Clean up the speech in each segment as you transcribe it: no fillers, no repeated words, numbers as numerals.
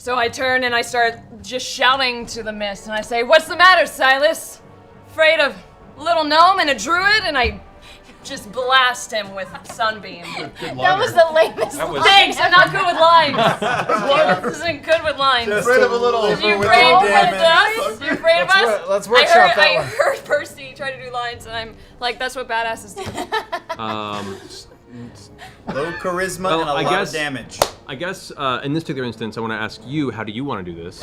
So I turn and I start just shouting to the mist, and I say, "What's the matter, Silas? Afraid of a little gnome and a druid?" And I just blast him with sunbeam. That was the lamest line. Thanks, I'm not good with lines. This isn't good with lines. Afraid of a little You afraid with us? You afraid of us? Let's workshop that I one. heard Percy try to do lines, and I'm like, that's what badasses do. Low charisma Well, and a I lot guess- of damage. I guess in this particular instance, I want to ask you, how do you want to do this?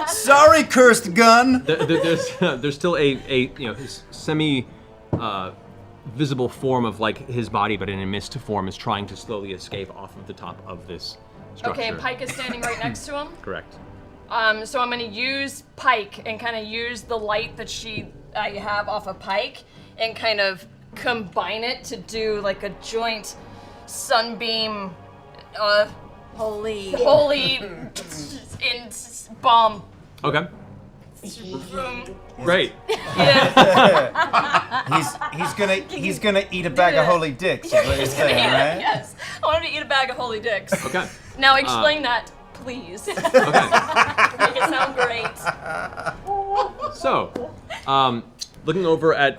Sorry, cursed gun. There's still a his semi visible form of like his body, but in a mist form, is trying to slowly escape off of the top of this structure. Okay, Pike is standing right next to him. Correct. So I'm gonna use Pike and kind of use the light that I have off of Pike and kind of combine it to do like a joint sunbeam, holy in bomb. Okay. Great. He's gonna eat a bag of holy dicks. Is what you're saying, right? Yes, I want him to eat a bag of holy dicks. Okay. Now explain that, please. Okay. Make it sound great. So, looking over at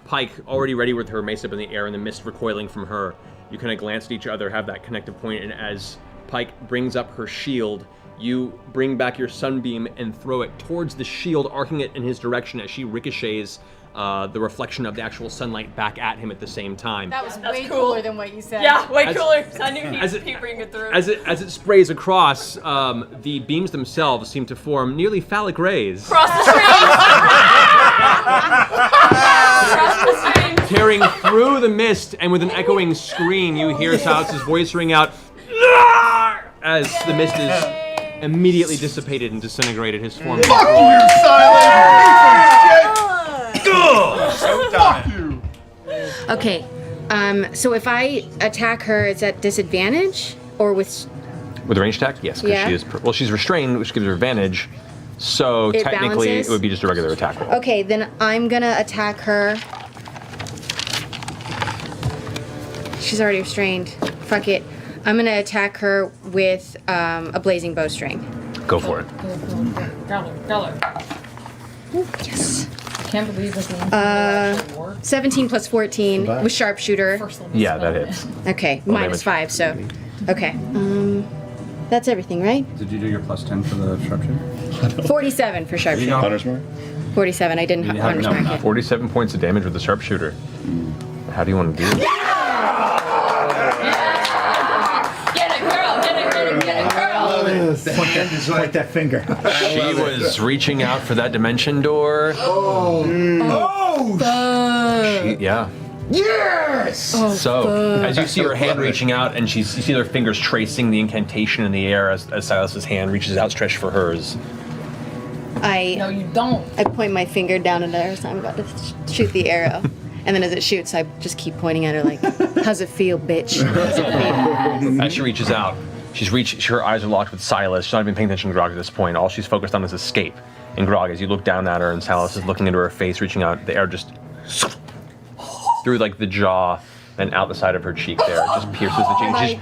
Pike, already ready with her mace up in the air and the mist recoiling from her, you kind of glance at each other, have that connective point, and as Pike brings up her shield, you bring back your sunbeam and throw it towards the shield, arcing it in his direction as she ricochets the reflection of the actual sunlight back at him at the same time. That was That's way cool. cooler than what you said. Yeah, way As- cooler. I knew as he'd bring it through. As it sprays across, the beams themselves seem to form nearly phallic rays, Cross the stream. Cross the stream. tearing through the mist, and with an echoing scream, you hear Silas's voice ring out as the mist is immediately dissipated and disintegrated. His form. Fuck you, Silas! So done. Okay, so if I attack her, it's at disadvantage, or with... With a range attack, yes, because Yeah. she is. Well, she's restrained, which gives her advantage. So It technically, balances? it would be just a regular attack roll. Okay, then I'm gonna attack her. She's already restrained. Fuck it. I'm gonna attack her with a blazing bowstring. Go for it. Dollar. Yes. Can't believe this one. 17 plus 14 with sharpshooter. Yeah, that hits. Okay, Well, minus damage. 5, so. Okay. That's everything, right? Did you do your plus 10 for the sharpshooter? 47 for sharpshooter. Hunter's mark? 47. I didn't have hunter's mark yet. 47 points of damage with the sharpshooter. How do you want to do it? Get it, girl. Get it, girl. Just like that finger. She was reaching out for that dimension door. Yeah. Yes! So, as you see her hand reaching out, and you see her fingers tracing the incantation in the air as Silas's hand reaches outstretched for hers. No, you don't. I point my finger down at her, so I'm about to shoot the arrow. And then as it shoots, I just keep pointing at her like, how's it feel, bitch? How's it feel? As she reaches out, her eyes are locked with Silas. She's not even paying attention to Grog at this point. All she's focused on is escape. And Grog, as you look down at her, and Silas is looking into her face, reaching out, the air just through like the jaw and out the side of her cheek there. It just pierces the cheek.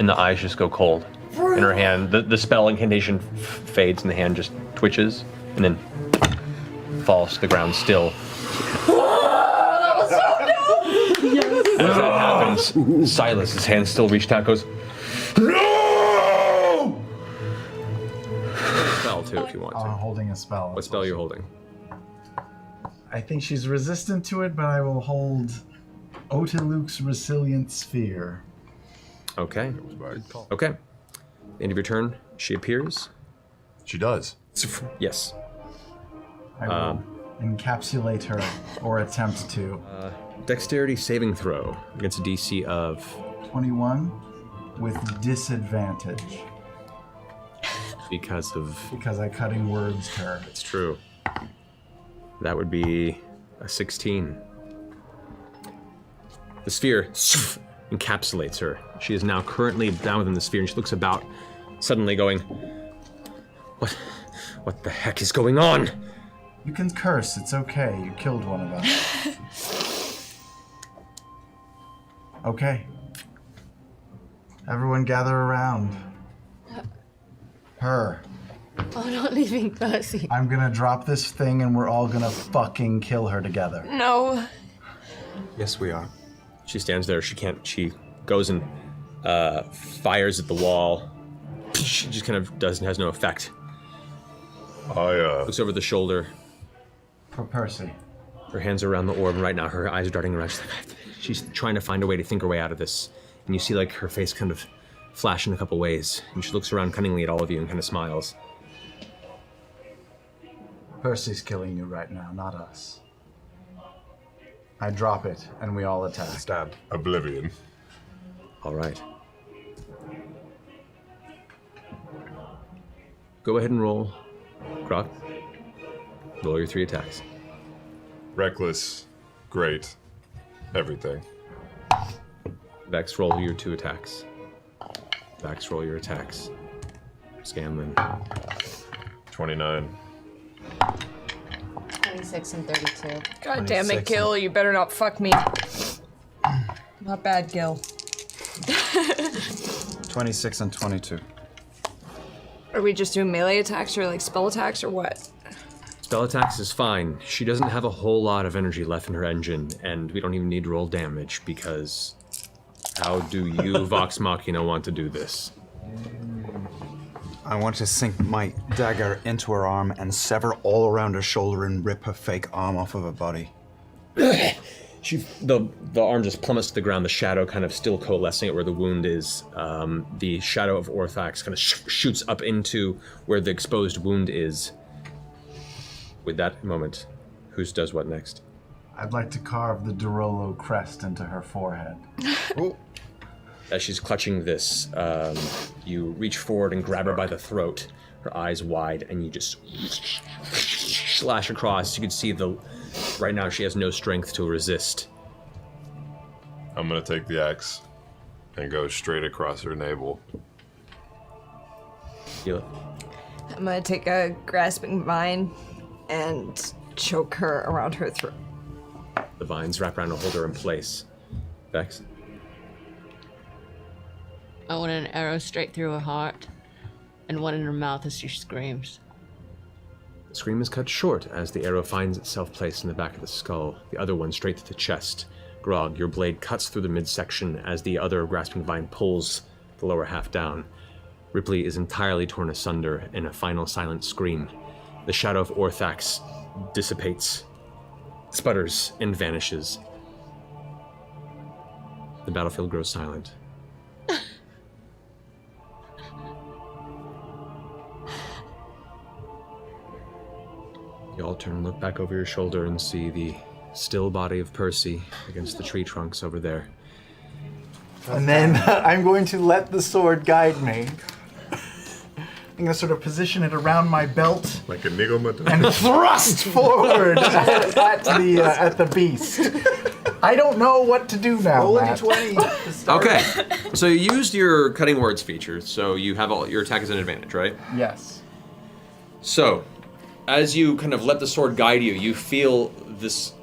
And the eyes just go cold. In her hand, the spell incantation fades and the hand just twitches and then falls to the ground still. As that happens, Silas, his hand still reached out, goes, "No!" Spell too, if you want to. Holding a spell. What spell are you holding? I think she's resistant to it, but I will hold Otiluke's Resilient Sphere. Okay. Okay. End of your turn, she appears. She does. Yes. I will encapsulate her, or attempt to. Dexterity saving throw against a DC of 21 with disadvantage. Because I cutting words to her. It's true. That would be a 16. The sphere encapsulates her. She is now currently down within the sphere, and she looks about, suddenly going, What the heck is going on? You can curse, it's okay. You killed one of us. Okay. Everyone gather around. Her. Oh, not leaving Percy. I'm gonna drop this thing and we're all gonna fucking kill her together. No. Yes, we are. She stands there. She goes and fires at the wall. She just kind of has no effect. Looks over the shoulder. For Percy. Her hands are around the orb, and right now her eyes are darting around. She's trying to find a way to think her way out of this. And you see like her face kind of flash in a couple ways. And she looks around cunningly at all of you and kind of smiles. Percy's killing you right now, not us. I drop it, and we all attack. Stab. Oblivion. All right. Go ahead and roll. Grog. Roll your 3 attacks. Reckless. Great. Everything. Vex, roll your 2 attacks. Vex, roll your attacks. Scanlan. 29. 26 and 32. God damn it, Gil, you better not fuck me. Not bad, Gil. 26 and 22. Are we just doing melee attacks or like spell attacks or what? Spell attacks is fine. She doesn't have a whole lot of energy left in her engine, and we don't even need to roll damage because how do you, Vox Machina, want to do this? I want to sink my dagger into her arm and sever all around her shoulder and rip her fake arm off of her body. The arm just plummets to the ground, the shadow kind of still coalescing at where the wound is. The shadow of Orthax kind of shoots up into where the exposed wound is. With that moment, who does what next? I'd like to carve the Dorolo crest into her forehead. As she's clutching this, you reach forward and grab her by the throat, her eyes wide, and you just slash across. You can see right now she has no strength to resist. I'm gonna take the axe and go straight across her navel. Keyleth. I'm gonna take a grasping vine and choke her around her throat. The vines wrap around and hold her in place. Vex. I want an arrow straight through her heart, and one in her mouth as she screams. The scream is cut short as the arrow finds itself placed in the back of the skull, the other one straight to the chest. Grog, your blade cuts through the midsection as the other grasping vine pulls the lower half down. Ripley is entirely torn asunder in a final silent scream. The shadow of Orthax dissipates, sputters, and vanishes. The battlefield grows silent. You all turn and look back over your shoulder and see the still body of Percy against the tree trunks over there. And then I'm going to let the sword guide me. I'm going to sort of position it around my belt Like a niggle and thrust forward at the beast. I don't know what to do now. Roll Matt. 20. Okay, so you used your cutting words feature, so you have all your attack as an advantage, right? Yes. So, as you kind of let the sword guide you, you feel this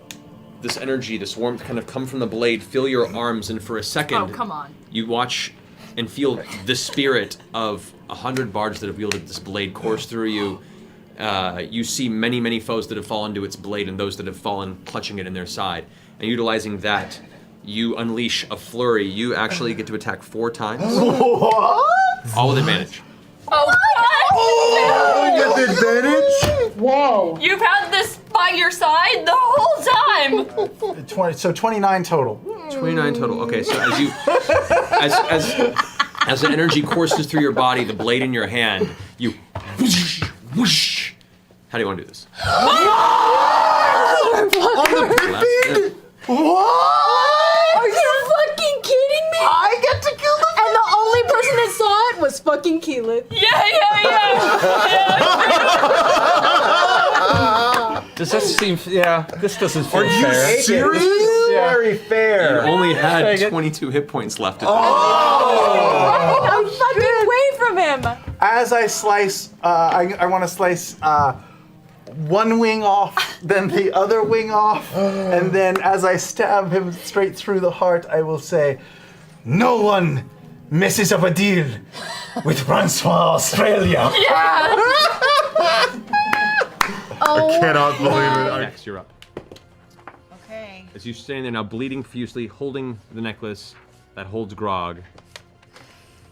energy, this warmth kind of come from the blade, fill your arms, and for a second, Oh, come on. you watch and feel the spirit of 100 bards that have wielded this blade course through you. You see many, many foes that have fallen to its blade and those that have fallen clutching it in their side. And utilizing that, you unleash a flurry. You actually get to attack 4 times. What? All with advantage. Oh, Oh, you get the advantage? Whoa. You've had this by your side the whole time! 29 total. 29 total. Okay, so as you, as the energy courses through your body, the blade in your hand, you whoosh, whoosh. How do you want to do this? On the Pit Fiend? What? Are you fucking kidding me? I get to kill the And the only person that saw it was fucking Keyleth. Yeah. Does that seem? Yeah, this doesn't feel Are you fair. serious? Very You fair. only had Take it. 22 hit points left. I'm fucking away from him. As I slice, I want to slice one wing off, then the other wing off, and then as I stab him straight through the heart, I will say, "No one messes up a deal with Francois Australia." I cannot believe it. Next, you're up. Okay. As you're standing there now, bleeding profusely, holding the necklace that holds Grog.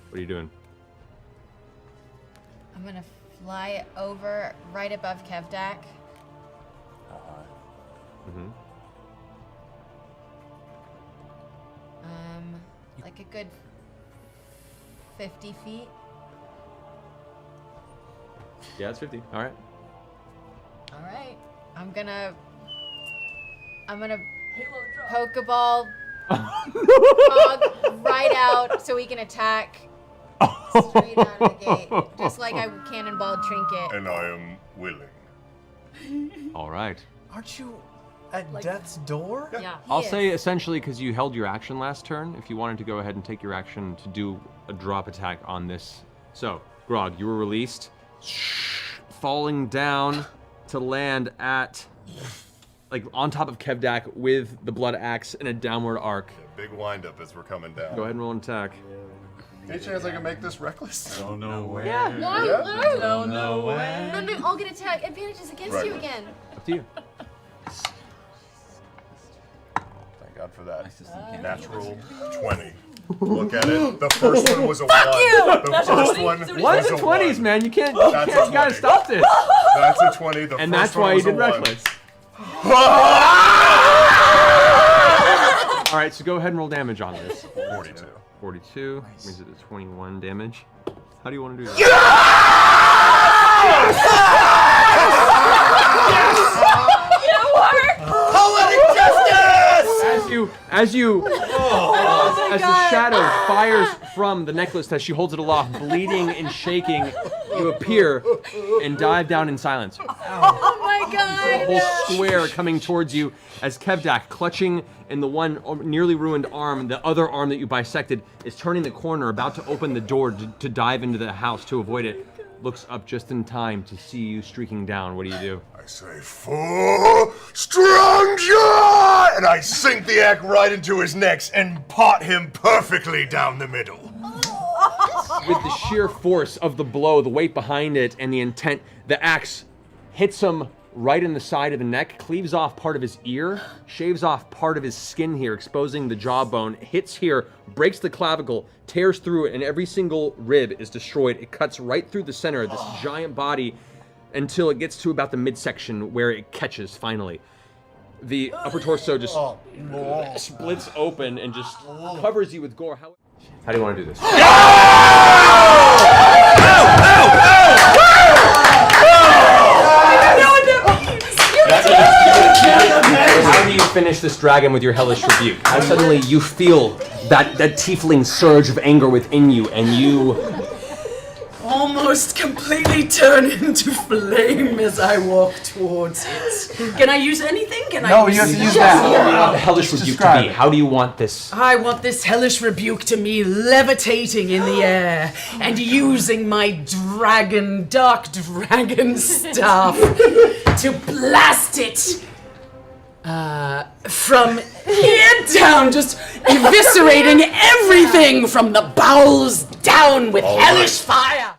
What are you doing? I'm gonna fly over right above Kevdak. Mm-hmm. Like a good 50 feet. Yeah, it's 50. All right. All right. I'm gonna Pokeball Grog right out so he can attack straight out of the gate, just like I cannonballed Trinket. And I am willing. All right. Aren't you at death's door? Yeah. I'll say essentially because you held your action last turn, if you wanted to go ahead and take your action to do a drop attack on this. So, Grog, you were released, falling down to land at, like, on top of Kevdak with the blood axe in a downward arc. Big windup as we're coming down. Go ahead and roll an attack. Any chance I can make this reckless? Don't know where. No, Don't know where. then they all get attack advantages against you again. Up to you. Thank God for that. Natural 20. Look at it. The first one was a 1. The first one was What is a the 20s, 1. man? You can't, That's a you gotta 20. stop this. That's a 20. The And first that's one why you was a did 1. reckless. All right, so go ahead and roll damage on this. 42. 42 brings it to 21 damage. How do you want to do this? Poetic justice! As the shadow fires from the necklace as she holds it aloft, bleeding and shaking, you appear and dive down in silence. Oh my god! A whole square coming towards you as Kevdak, clutching in the one nearly ruined arm, the other arm that you bisected, is turning the corner, about to open the door to dive into the house to avoid it. Looks up just in time to see you streaking down. What do? I say, "For strong joy!" And I sink the axe right into his neck and pot him perfectly down the middle. With the sheer force of the blow, the weight behind it, and the intent, the axe hits him right in the side of the neck, cleaves off part of his ear, shaves off part of his skin here, exposing the jawbone, hits here, breaks the clavicle, tears through it, and every single rib is destroyed. It cuts right through the center of this giant body until it gets to about the midsection where it catches finally. The upper torso just splits open and just covers you with gore. How do you want to do this? How do you finish this dragon with your hellish rebuke? How suddenly you feel that tiefling surge of anger within you, and you Almost completely turn into flame as I walk towards it. Can I use anything? No, you have to use that. the hellish rebuke to describe be. it. How do you want this? I want this hellish rebuke to me levitating in the air and using my dark dragon staff to blast it from here down, just eviscerating everything from the bowels down with hellish fire.